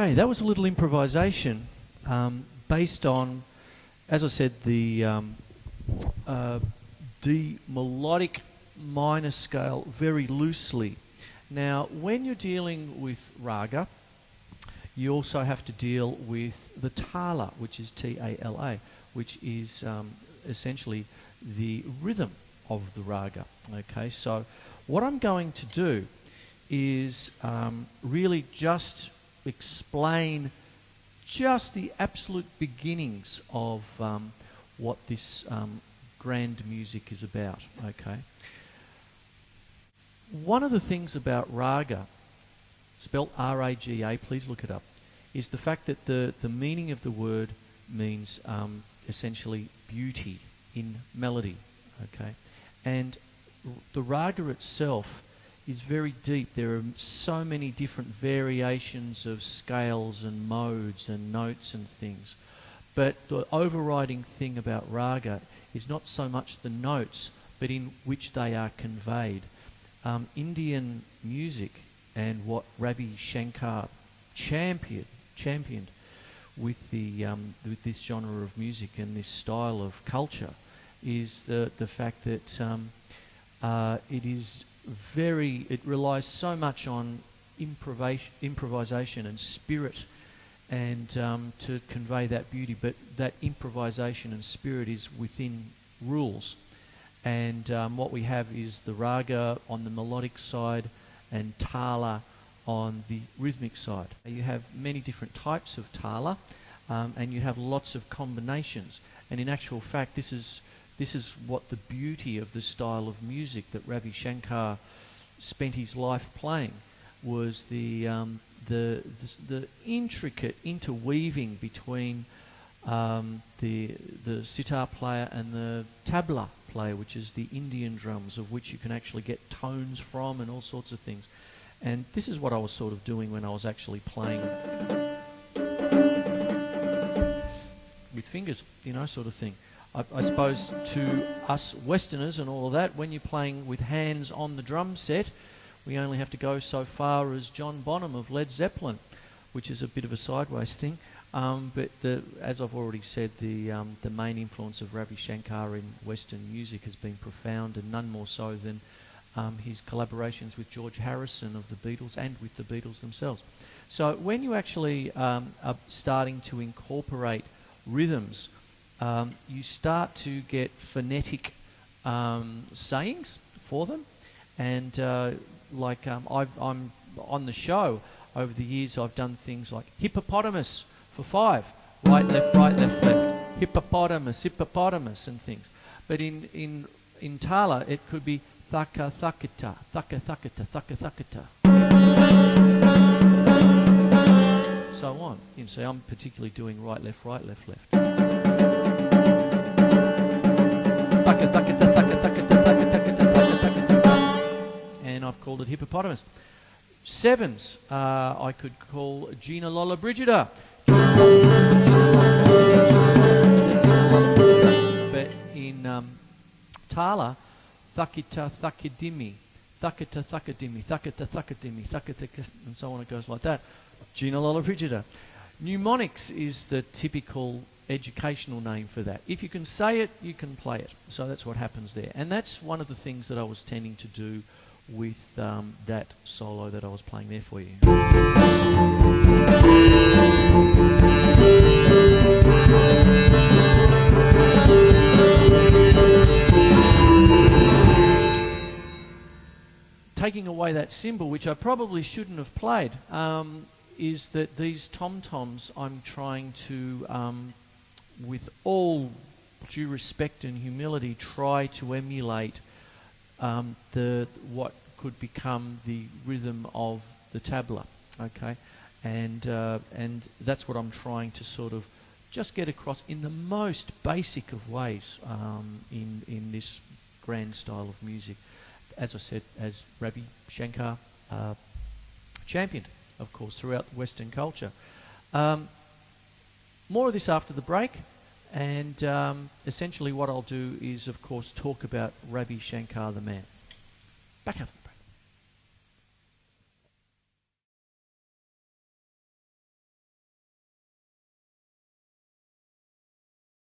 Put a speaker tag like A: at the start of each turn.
A: Okay, that was a little improvisation based on, as I said, the D melodic minor scale very loosely. Now, when you're dealing with raga, you also have to deal with the tala, which is T-A-L-A, which is essentially the rhythm of the raga. Okay, so what I'm going to do is really just explain just the absolute beginnings of what this grand music is about. Okay. One of the things about raga, spelled R-A-G-A, please look it up, is the fact that the meaning of the word means essentially beauty in melody. Okay, and the raga itself is very deep. There are so many different variations of scales and modes and notes and things. But the overriding thing about raga is not so much the notes, but in which they are conveyed. Indian music and what Ravi Shankar championed with with this genre of music and this style of culture is the fact that it relies so much on improvisation and spirit and to convey that beauty, but that improvisation and spirit is within rules. And what we have is the raga on the melodic side and tala on the rhythmic side. You have many different types of tala and you have lots of combinations. And in actual fact, this is what the beauty of the style of music that Ravi Shankar spent his life playing was the intricate interweaving between the sitar player and the tabla player, which is the Indian drums, of which you can actually get tones from and all sorts of things. And this is what I was sort of doing when I was actually playing with fingers, sort of thing. I suppose to us Westerners and all of that, when you're playing with hands on the drum set, we only have to go so far as John Bonham of Led Zeppelin, which is a bit of a sideways thing. But as I've already said, the main influence of Ravi Shankar in Western music has been profound, and none more so than his collaborations with George Harrison of the Beatles and with the Beatles themselves. So when you actually are starting to incorporate rhythms, you start to get phonetic sayings for them, and I'm on the show over the years. I've done things like hippopotamus for 5, right, left, hippopotamus, and things. But in tala, it could be thaka thakata, thaka thakata, thaka thakata, so on. So I'm particularly doing right, left, left. And I've called it hippopotamus. 7s, I could call Gina Lola Brigida. But in tala, thakita thakidimi, thakita thakadimi, thakita thakadimi, thakita, and so on. It goes like that. Gina Lola Brigida. Mnemonics is the typical educational name for that. If you can say it, you can play it. So that's what happens there. And that's one of the things that I was tending to do with that solo that I was playing there for you. Taking away that cymbal, which I probably shouldn't have played, is that these tom-toms I'm trying to, with all due respect and humility, try to emulate what could become the rhythm of the tabla, okay, and that's what I'm trying to sort of just get across in the most basic of ways in this grand style of music. As I said, as Ravi Shankar championed, of course, throughout Western culture. More of this after the break. And essentially what I'll do is, of course, talk about Ravi Shankar the man. Back up.